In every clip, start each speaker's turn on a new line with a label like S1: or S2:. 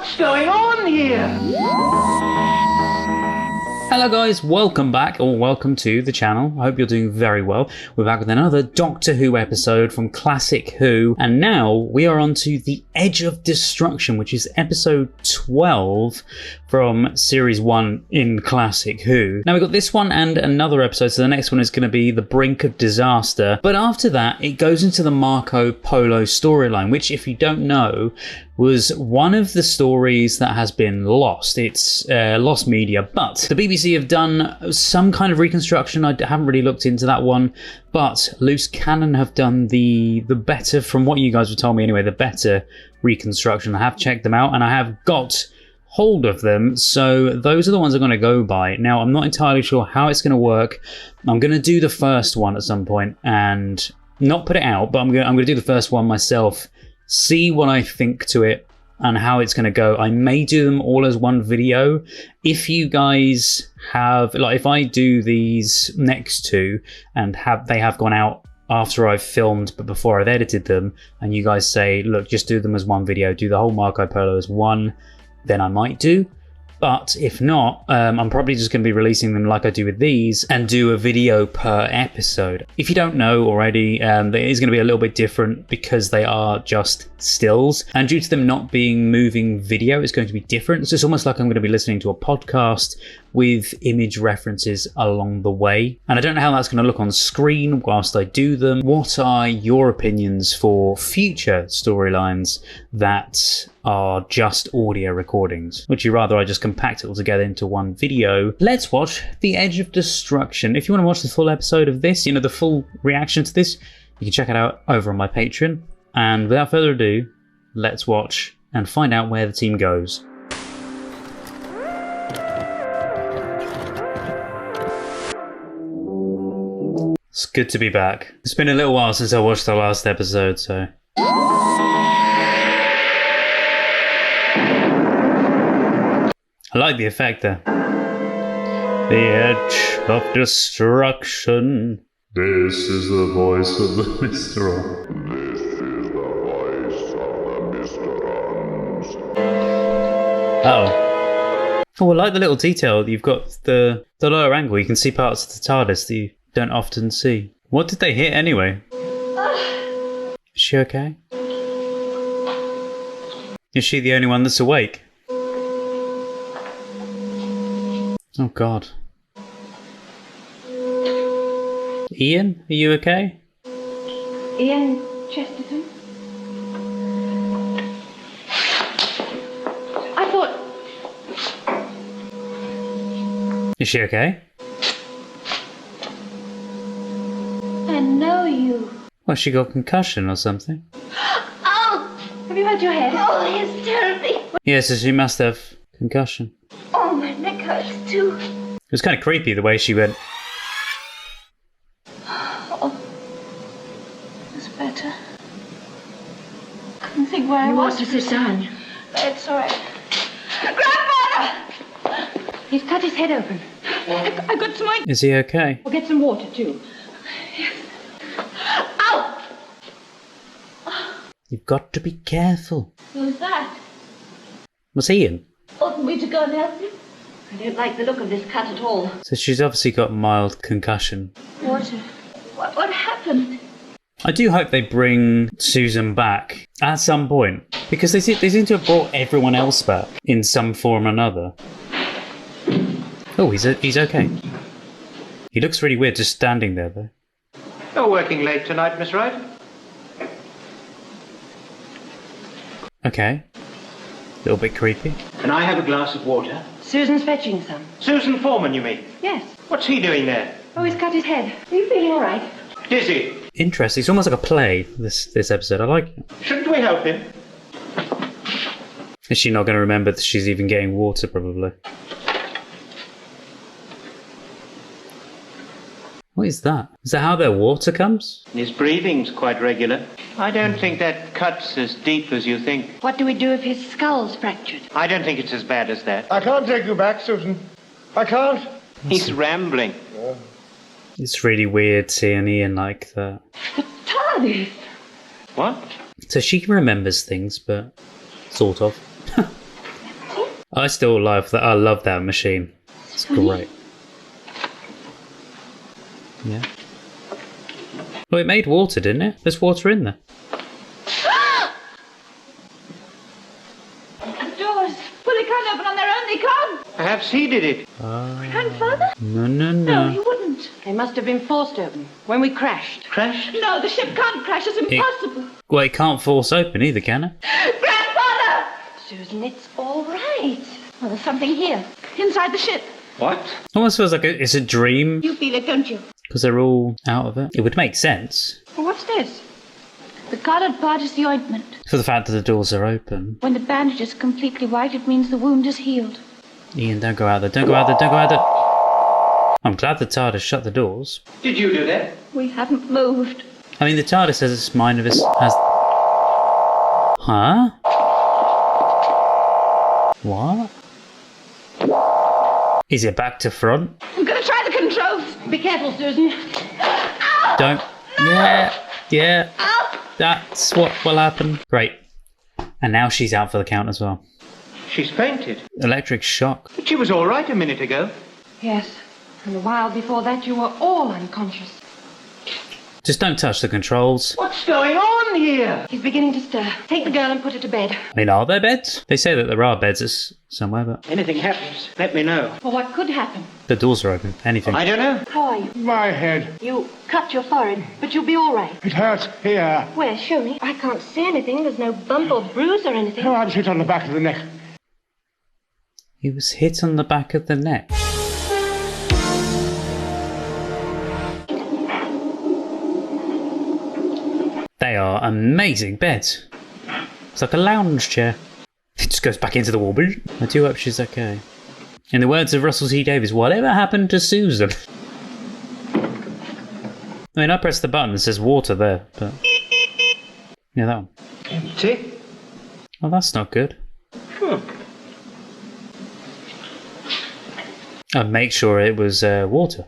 S1: What's going on here?
S2: Hello guys, welcome back, or welcome to the channel. I hope you're doing very well. We're back with another Doctor Who episode from Classic Who, and now we are on to The Edge of Destruction, which is episode 12 from series 1 in Classic Who. Now we've got this one and another episode, so the next one is going to be The Brink of Disaster, but after that it goes into the Marco Polo storyline, which, if you don't know, was one of the stories that has been lost. It's lost media, but the BBC have done some kind of reconstruction. I haven't really looked into that one, but Loose Cannon have done the better, from what you guys have told me anyway, the better reconstruction. I have checked them out and I have got hold of them, so those are the ones I'm going to go by. Now, I'm not entirely sure how it's going to work. I'm going to do the first one at some point and not put it out, but I'm going to do the first one myself, see what I think to it and how it's going to go. I may do them all as one video. If you guys have, like, if I do these next two and they have gone out after I've filmed but before I've edited them, and you guys say, look, just do them as one video, do the whole Marco Polo as one, then I might do. But if not, I'm probably just going to be releasing them like I do with these and do a video per episode. If you don't know already, it is going to be a little bit different because they are just stills. And due to them not being moving video, it's going to be different. So it's almost like I'm going to be listening to a podcast with image references along the way. And I don't know how that's going to look on screen whilst I do them. What are your opinions for future storylines that are just audio recordings? Would you rather I just compact it all together into one video? Let's watch The Edge of Destruction. If you want to watch the full episode of this, the full reaction to this, you can check it out over on my Patreon. And without further ado, let's watch and find out where the team goes. It's good to be back. It's been a little while since I watched the last episode, so... I like the effect there. The Edge of Destruction.
S3: This is the voice of the Mysteron.
S4: This is the voice of the Mysterons.
S2: Oh, I like the little detail. You've got the lower angle. You can see parts of the TARDIS that you don't often see. What did they hit anyway? Is she okay? Is she the only one that's awake? Oh God. Ian, are you okay?
S5: Ian Chesterton? I thought...
S2: Is she okay?
S5: I know you.
S2: Well, she got concussion or something.
S5: Oh! Have you hurt your head? Oh, it's terribly...
S2: Yes, so she must have concussion.
S5: Oh, my neck hurts too.
S2: It was kind of creepy the way she went...
S5: Oh. It's better. I couldn't think where I was.
S6: What does this sound?
S5: It's all right. Grandfather!
S6: He's cut his head open.
S5: I got some...
S2: Is he okay?
S6: We'll get some water too.
S5: Ow!
S2: You've got to be careful.
S5: Who's that?
S2: Was Ian?
S5: Oughtn't we to go and help you?
S6: I don't like the look of this cut at all.
S2: So she's obviously got mild concussion.
S5: Water. What happened?
S2: I do hope they bring Susan back at some point, because they seem to have brought everyone else back in some form or another. Oh, he's okay. He looks really weird just standing there, though.
S1: You're working late tonight, Miss Wright?
S2: Okay. A little bit creepy.
S1: Can I have a glass of water?
S6: Susan's fetching some.
S1: Susan Foreman, you mean?
S6: Yes.
S1: What's he doing there?
S6: Oh, he's cut his head. Are you feeling all right?
S1: Dizzy.
S2: Interesting. It's almost like a play, this episode. I like it.
S1: Shouldn't we help him?
S2: Is she not going to remember that she's even getting water, probably? What is that? Is that how their water comes?
S1: His breathing's quite regular. I don't think that cut's as deep as you think.
S6: What do we do if his skull's fractured?
S1: I don't think it's as bad as that.
S7: I can't take you back, Susan. I can't.
S1: He's rambling.
S2: It's really weird seeing Ian like that.
S5: The TARDIS!
S1: What?
S2: So she remembers things, but sort of. I still love that. I love that machine. It's great. Yeah. Well, it made water, didn't it? There's water in there.
S6: The doors. Well, they can't open on their own. They can't.
S1: Perhaps he did it.
S6: Grandfather?
S2: No.
S6: No, he wouldn't. They must have been forced open when we crashed.
S1: Crashed?
S6: No, the ship can't crash. It's impossible.
S2: Well, it can't force open either, can it?
S6: Grandfather! Susan, it's all right. Well, there's something here, inside the ship.
S1: What?
S2: Almost feels like it's a dream
S6: You feel it, don't you?
S2: because they're all out of it. It would make sense
S6: Well, what's this? The coloured part is the ointment.
S2: for the fact that the doors are open.
S6: When the bandage is completely white, it means the wound is healed.
S2: Ian, don't go out there. Don't go out there. Don't go out there. I'm glad the TARDIS shut the doors.
S1: Did you do that?
S6: We haven't moved.
S2: I mean, the TARDIS has its mind of its... has... Huh? What? Is it back to front?
S6: I'm going to try the controls. Be careful, Susan.
S2: Don't... Yeah. That's what will happen. Great. And now she's out for the count as well.
S1: She's fainted.
S2: Electric shock.
S1: But she was all right a minute ago.
S6: Yes, and a while before that you were all unconscious.
S2: Just don't touch the controls.
S1: What's going on here?
S6: He's beginning to stir. Take the girl and put her to bed.
S2: I mean, are there beds? They say that there are beds somewhere, but
S1: Anything happens, let me know.
S6: Well, what could happen?
S2: the doors are open. Anything.
S1: I don't know.
S6: How are you?
S7: My head.
S6: You cut your forehead, but you'll be all right.
S7: It hurts here.
S6: Where? Show me. I can't see anything. There's no bump or bruise or anything.
S7: Oh, I was hit on the back of the neck.
S2: He was hit on the back of the neck. They are amazing beds. It's like a lounge chair. It just goes back into the wall. I do hope she's okay. In the words of Russell T Davies, whatever happened to Susan? I mean, I pressed the button that says water there, but... Yeah, that one.
S1: Empty?
S2: Oh, that's not good. I'd make sure it was water.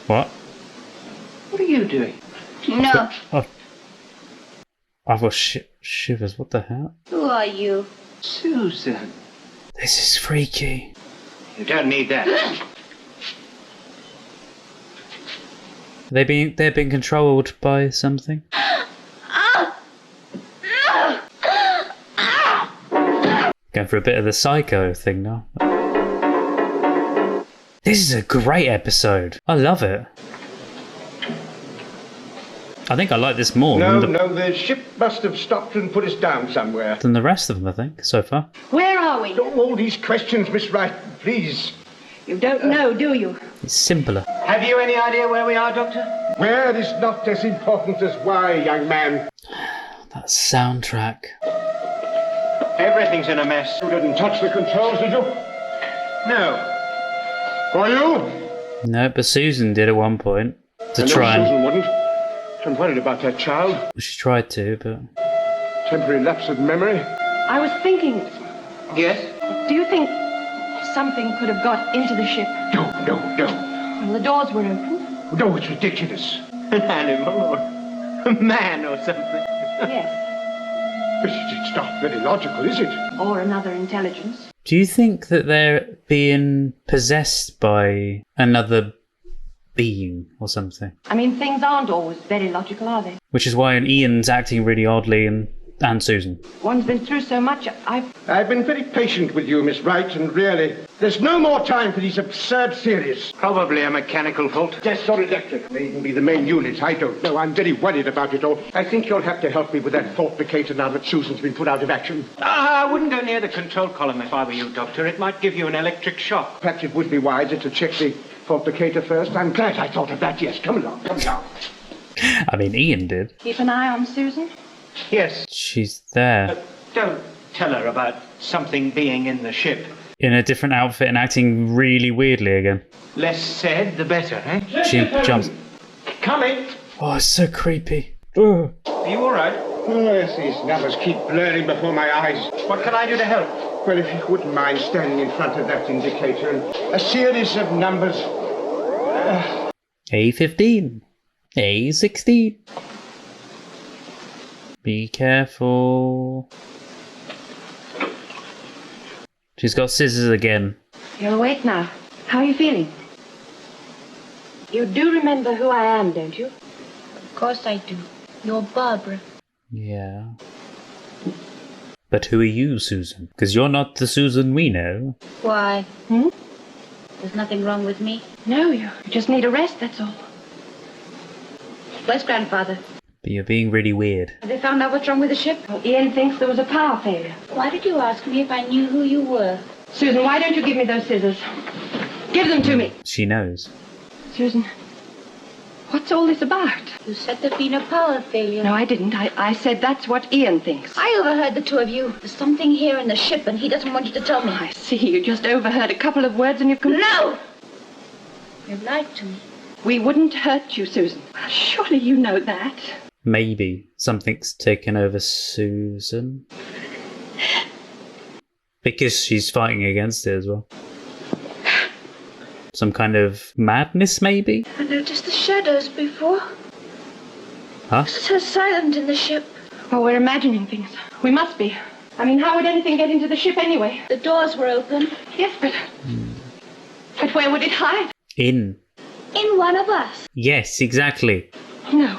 S2: What?
S1: What are you doing?
S6: No.
S2: Oh. I've got shivers. What the hell?
S6: Who are you?
S1: Susan.
S2: This is freaky.
S1: You don't need that.
S2: They're being controlled by something. Going for a bit of the psycho thing now. This is a great episode. I love it. I think I like this more
S7: No,
S2: than,
S7: the ship must have stopped and put us down somewhere.
S2: than the rest of them, I think, so far.
S6: Where are we?
S7: All these questions, Miss Wright, please.
S6: You don't know, do you?
S2: It's simpler.
S1: Have you any idea where we are, Doctor?
S7: Where is not as important as why, young man.
S2: That soundtrack.
S1: Everything's in a mess.
S7: You didn't touch the controls, did you?
S1: No.
S7: Or you?
S2: No, but Susan did at one point. To
S7: I know
S2: try and...
S7: Susan wouldn't. I'm worried about that child.
S2: She tried to, but...
S7: Temporary lapse of memory.
S6: I was thinking,
S1: Yes?
S6: do you think something could have got into the ship?
S7: No.
S6: Well, the doors were open.
S7: No, it's ridiculous.
S1: An animal or a man or something.
S6: Yes.
S7: It's not very logical, is it?
S6: Or another intelligence.
S2: Do you think that they're being possessed by another being or something?
S6: I mean, things aren't always very logical, are they?
S2: Which is why Ian's acting really oddly and Susan.
S6: One's been through so much,
S7: I've been very patient with you, Miss Wright, and really, there's no more time for these absurd theories.
S1: Probably a mechanical fault.
S7: Gas or electric may even be the main unit. I don't know. I'm very worried about it all. I think you'll have to help me with that faultificator now that Susan's been put out of action.
S1: I wouldn't go near the control column if I were you, Doctor. It might give you an electric shock.
S7: Perhaps it would be wiser to check the faultificator first. I'm glad I thought of that. Yes, come along.
S2: I mean, Ian did.
S6: keep an eye on Susan.
S1: Yes.
S2: She's there.
S1: Don't tell her about something being in the ship.
S2: In a different outfit and acting really weirdly again.
S1: Less said, the better, eh?
S2: She jumps.
S1: Coming.
S2: Oh, it's so creepy. Ugh.
S1: Are you all right?
S7: Oh, yes, these numbers keep blurring before my eyes.
S1: What can I do to help?
S7: Well, if you wouldn't mind standing in front of that indicator and a series of numbers.
S2: A15. A16. Be careful. She's got scissors again.
S6: You're awake now. How are you feeling? You do remember who I am, don't you?
S5: Of course I do. You're Barbara.
S2: Yeah. But who are you, Susan? Because you're not the Susan we know.
S5: Why? There's nothing wrong with me.
S6: No, you just need a rest, that's all.
S5: Where's Grandfather?
S2: But you're being really weird.
S6: Have they found out what's wrong with the ship? Well, Ian thinks there was a power failure.
S5: Why did you ask me if I knew who you were?
S6: Susan, why don't you give me those scissors? Give them to me.
S2: She knows.
S6: Susan, what's all this about?
S5: You said there'd been a power failure.
S6: No, I didn't. I said that's what Ian thinks.
S5: I overheard the two of you. There's something here in the ship and he doesn't want you to tell me.
S6: I see. You just overheard a couple of words and you've...
S5: No! You've lied to me.
S6: We wouldn't hurt you, Susan. Surely you know that.
S2: Maybe something's taken over Susan. Because she's fighting against it as well. Some kind of madness, maybe?
S5: I noticed the shadows before.
S2: Huh?
S5: It's so silent in the ship.
S6: Well, we're imagining things. We must be. I mean, how would anything get into the ship anyway?
S5: The doors were open.
S6: Yes, but... But where would it hide?
S2: In
S5: one of us.
S2: Yes, exactly.
S6: No.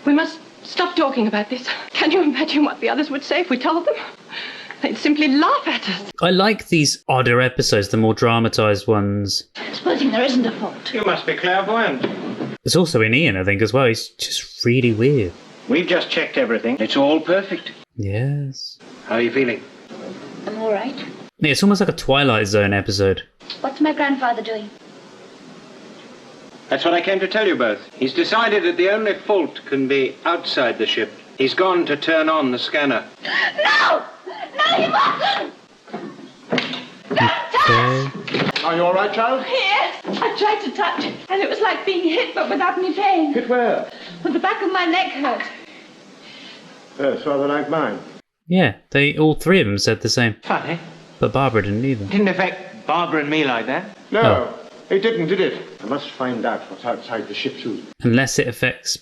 S6: We must stop talking about this. Can you imagine what the others would say if we told them? They'd simply laugh at us.
S2: I like these odder episodes, the more dramatized ones.
S5: Supposing there isn't a fault.
S1: You must be clairvoyant.
S2: It's also in Ian, I think, as well. He's just really weird.
S1: We've just checked everything. It's all perfect.
S2: Yes.
S1: How are you feeling?
S5: I'm all right.
S2: Yeah, it's almost like a Twilight Zone episode.
S5: What's my grandfather doing?
S1: That's what I came to tell you both. He's decided that the only fault can be outside the ship. He's gone to turn on the scanner.
S5: No! No, you mustn't!
S2: Okay.
S7: Are you all right, child?
S6: Yes. I tried to touch it, and it was like being hit, but without any pain.
S7: Hit where?
S6: Well, the back of my neck hurt.
S7: It's rather like mine.
S2: Yeah, all three of them said the same.
S1: Funny.
S2: But Barbara didn't either.
S1: Didn't affect Barbara and me like that.
S7: No, it didn't, did it? I must find out what's outside the ship, Susan.
S2: Unless it affects...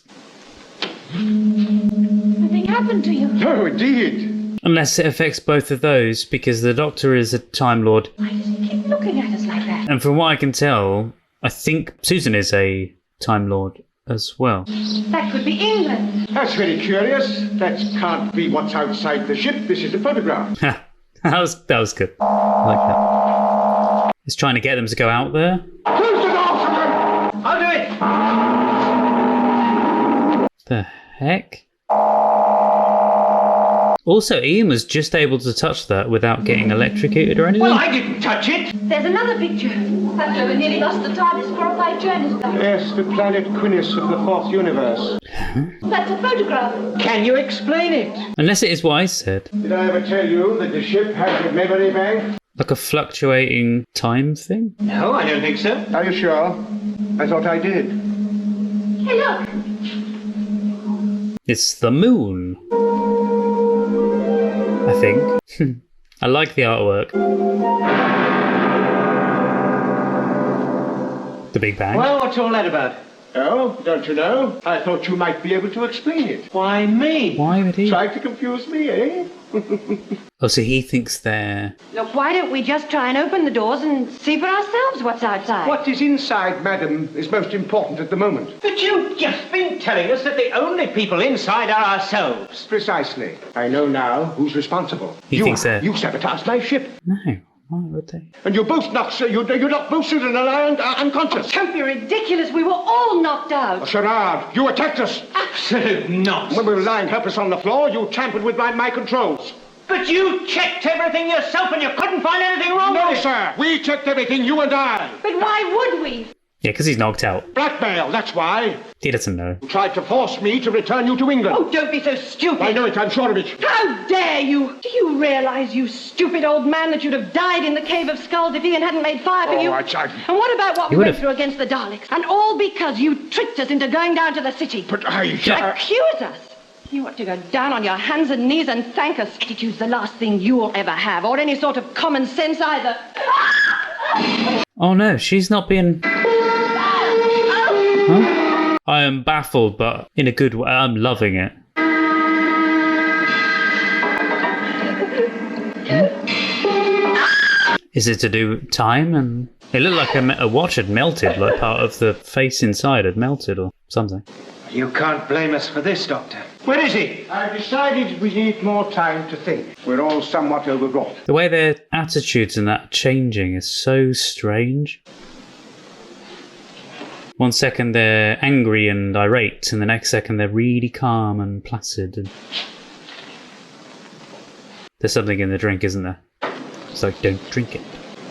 S5: Nothing happened to you.
S7: No, indeed.
S2: Unless it affects both of those, because the Doctor is a Time Lord.
S5: Why does he keep looking at us like that?
S2: And from what I can tell, I think Susan is a Time Lord as well.
S6: That could be England.
S7: That's very curious. That can't be what's outside the ship. This is a photograph.
S2: that was good. I like that. It's trying to get them to go out there.
S7: Close the door, someone!
S1: I'll do it!
S2: The heck? Also, Ian was just able to touch that without getting electrocuted or anything.
S1: Well, I didn't touch it.
S6: There's another picture.
S5: That's where we nearly lost the TARDIS 4 or 5 journeys back.
S7: Yes, the planet Quinis of the fourth universe.
S5: That's a photograph.
S1: Can you explain it?
S2: Unless it is what I said.
S7: Did I ever tell you that the ship has a memory bank?
S2: Like a fluctuating time thing?
S1: No, I don't think so.
S7: Are you sure? I thought I did.
S5: Hey, look.
S2: It's the moon. I think. I like the artwork. The Big Bang.
S1: Well, what's all that about?
S7: Oh, don't you know? I thought you might be able to explain it.
S1: Why me?
S2: Why would he?
S7: Trying to confuse me, eh?
S2: Oh, so he thinks they're...
S6: Look, why don't we just try and open the doors and see for ourselves what's outside?
S7: What is inside, madam, is most important at the moment.
S1: But you've just been telling us that the only people inside are ourselves.
S7: Precisely. I know now who's responsible.
S2: He
S7: you
S2: thinks
S7: are.
S2: that-
S7: You sabotaged my ship.
S2: No, why would they?
S7: And you both knocked, you knocked both Susan and I unconscious.
S6: Don't be ridiculous. We were all knocked out.
S7: Sherard, you attacked us.
S1: Absolute nonsense.
S7: When we were lying helpless on the floor, you tampered with my controls.
S1: But you checked everything yourself and you couldn't find anything wrong
S7: No,
S1: with it.
S7: sir. We checked everything, you and I.
S6: But why would we?
S2: Yeah, because he's knocked out.
S7: Blackmail, that's why.
S2: He doesn't know.
S7: You tried to force me to return you to England.
S6: Oh, don't be so stupid.
S7: I know it, I'm sure of it.
S6: How dare you? Do you realize, you stupid old man, that you'd have died in the Cave of Skulls if Ian hadn't made fire for
S7: Oh,
S6: you?
S7: I-
S6: And what about what
S2: He
S6: we
S2: would've-
S6: went through against the Daleks? And all because you tricked us into going down to the city.
S7: But
S6: Accuse us? You ought to go down on your hands and knees and thank us. Attitude's the last thing you'll ever have, or any sort of common sense either.
S2: Oh no, she's not being... Huh? I am baffled, but in a good way. I'm loving it. Is it to do with time? And it looked like a watch had melted, like part of the face inside had melted or something.
S1: You can't blame us for this, Doctor.
S7: Where is he? I've decided we need more time to think. We're all somewhat overwrought.
S2: The way their attitudes and that changing is so strange. One second they're angry and irate, and the next second they're really calm and placid. And there's something in the drink, isn't there? It's like, don't drink it.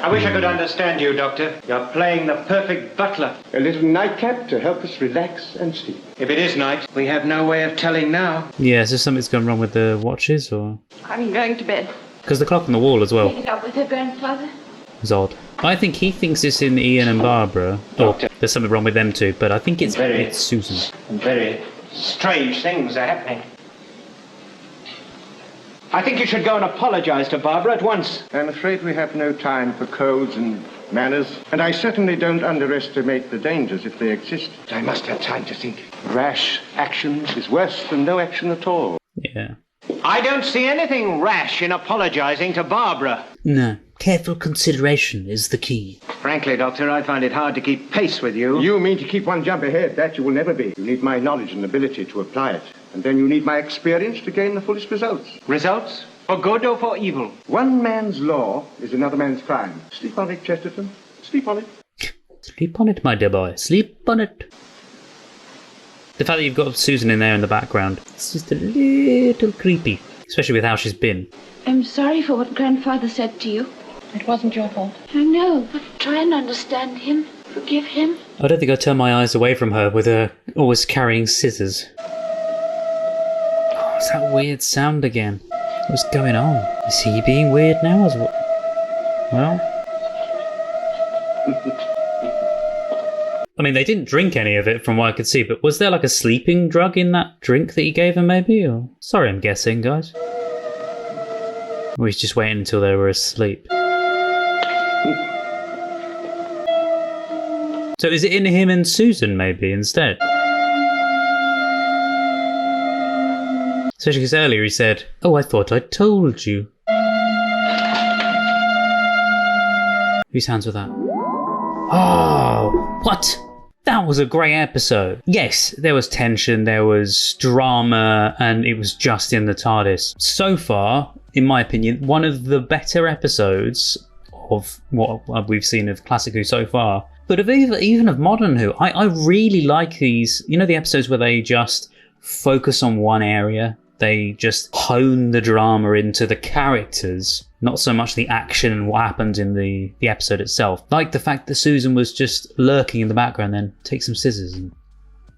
S1: I wish I could understand you, Doctor. You're playing the perfect butler.
S7: A little nightcap to help us relax and sleep.
S1: If it is night, we have no way of telling now.
S2: Yeah, is there something's gone wrong with the watches, or...?
S6: I'm going to bed.
S2: Because the clock on the wall as well
S5: Pick it up with her grandfather.
S2: is odd. I think he thinks it's in Ian and Barbara. Oh, there's something wrong with them too, but I think it's Susan.
S1: Very strange things are happening. I think you should go and apologize to Barbara at once.
S7: I'm afraid we have no time for codes and manners, and I certainly don't underestimate the dangers if they exist. But I must have time to think. Rash action is worse than no action at all.
S2: Yeah.
S1: I don't see anything rash in apologizing to Barbara.
S2: No. Careful consideration is the key.
S1: Frankly, Doctor, I find it hard to keep pace with you.
S7: You mean to keep one jump ahead? That you will never be. You need my knowledge and ability to apply it. And then you need my experience to gain the fullest results.
S1: Results? For good or for evil?
S7: One man's law is another man's crime. Sleep on it, Chesterton. Sleep on it.
S2: Sleep on it, my dear boy. Sleep on it. The fact that you've got Susan in there in the background, it's just a little creepy. Especially with how she's been.
S5: I'm sorry for what grandfather said to you.
S6: It wasn't your fault.
S5: I know, but try and understand him. Forgive him.
S2: I don't think I'd turn my eyes away from her with her always carrying scissors. Oh, it's that weird sound again. What's going on? Is he being weird now as well? Well... I mean, they didn't drink any of it from what I could see, but was there like a sleeping drug in that drink that he gave her maybe? Or... Sorry, I'm guessing, guys. Or he's just waiting until they were asleep. So is it in him and Susan maybe instead? Especially because earlier he said, "Oh, I thought I told you." Whose hands were that? Oh, what? That was a great episode. Yes, there was tension, there was drama, and it was just in the TARDIS. So far, in my opinion, one of the better episodes of what we've seen of Classic Who so far. But of even of Modern Who, I really like these, you know, the episodes where they just focus on one area. They just hone the drama into the characters, not so much the action and what happened in the episode itself. Like the fact that Susan was just lurking in the background, then takes some scissors and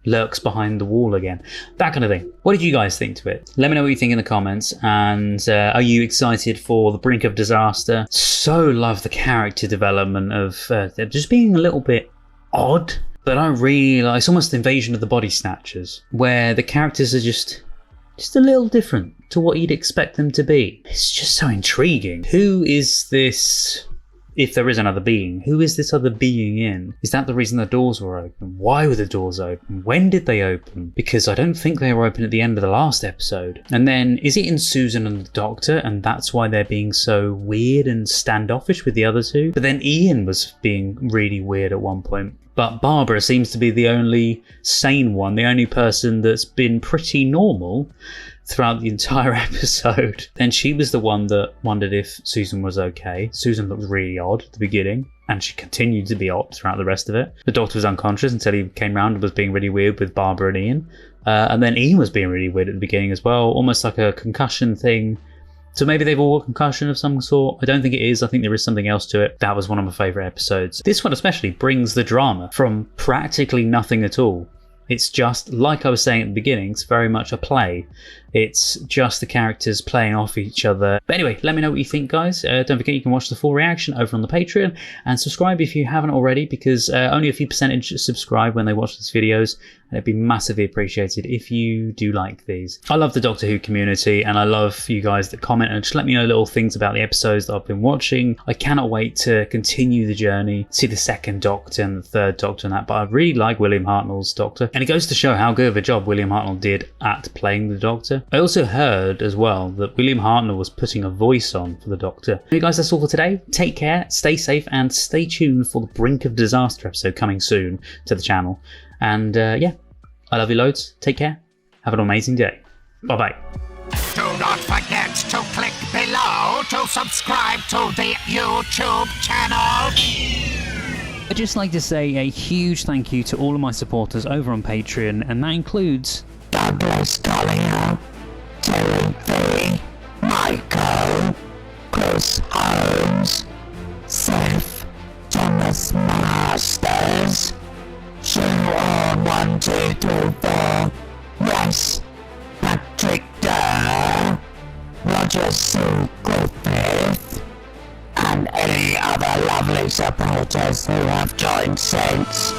S2: lurks behind the wall again. That kind of thing. What did you guys think to it? Let me know what you think in the comments. And are you excited for the brink of disaster? So love the character development of just being a little bit odd. But I really like, it's almost Invasion of the Body Snatchers, where the characters are just a little different to what you'd expect them to be. It's just so intriguing. Who is this, if there is another being, who is this other being in? Is that the reason the doors were open? Why were the doors open? When did they open? Because I don't think they were open at the end of the last episode. And then, is it in Susan and the Doctor, and that's why they're being so weird and standoffish with the other two? But then Ian was being really weird at one point. But Barbara seems to be the only sane one, the only person that's been pretty normal throughout the entire episode. Then she was the one that wondered if Susan was okay. Susan looked really odd at the beginning, and she continued to be odd throughout the rest of it. The Doctor was unconscious until he came round and was being really weird with Barbara and Ian. And then Ian was being really weird at the beginning as well, almost like a concussion thing. So maybe they've all got concussion of some sort. I don't think it is. I think there is something else to it. That was one of my favourite episodes. This one especially brings the drama from practically nothing at all. It's just, like I was saying at the beginning, it's very much a play. It's just the characters playing off each other. But anyway, let me know what you think, guys. Don't forget you can watch the full reaction over on the Patreon, and subscribe if you haven't already, because only a few percentage subscribe when they watch these videos, and it'd be massively appreciated if you do like these. I love the Doctor Who community, and I love you guys that comment and just let me know little things about the episodes that I've been watching. I cannot wait to continue the journey, see the second Doctor and the third Doctor and that, but I really like William Hartnell's Doctor, and it goes to show how good of a job William Hartnell did at playing the Doctor. Doctor. I also heard as well that William Hartnell was putting a voice on for the Doctor. Hey guys, that's all for today. Take care, stay safe, and stay tuned for the Brink of Disaster episode coming soon to the channel. And yeah, I love you loads. Take care. Have an amazing day. Bye-bye.
S8: Do not forget to click below to subscribe to the YouTube channel.
S2: I'd just like to say a huge thank you to all of my supporters over on Patreon, and that includes
S8: Douglas Collier, Terry V, Michael, Chris Holmes, Seth, Thomas Masters, Shinron 1, 2, 3, 4, Ross, Patrick Durr, Roger Sue Griffith, and any other lovely supporters who have joined since.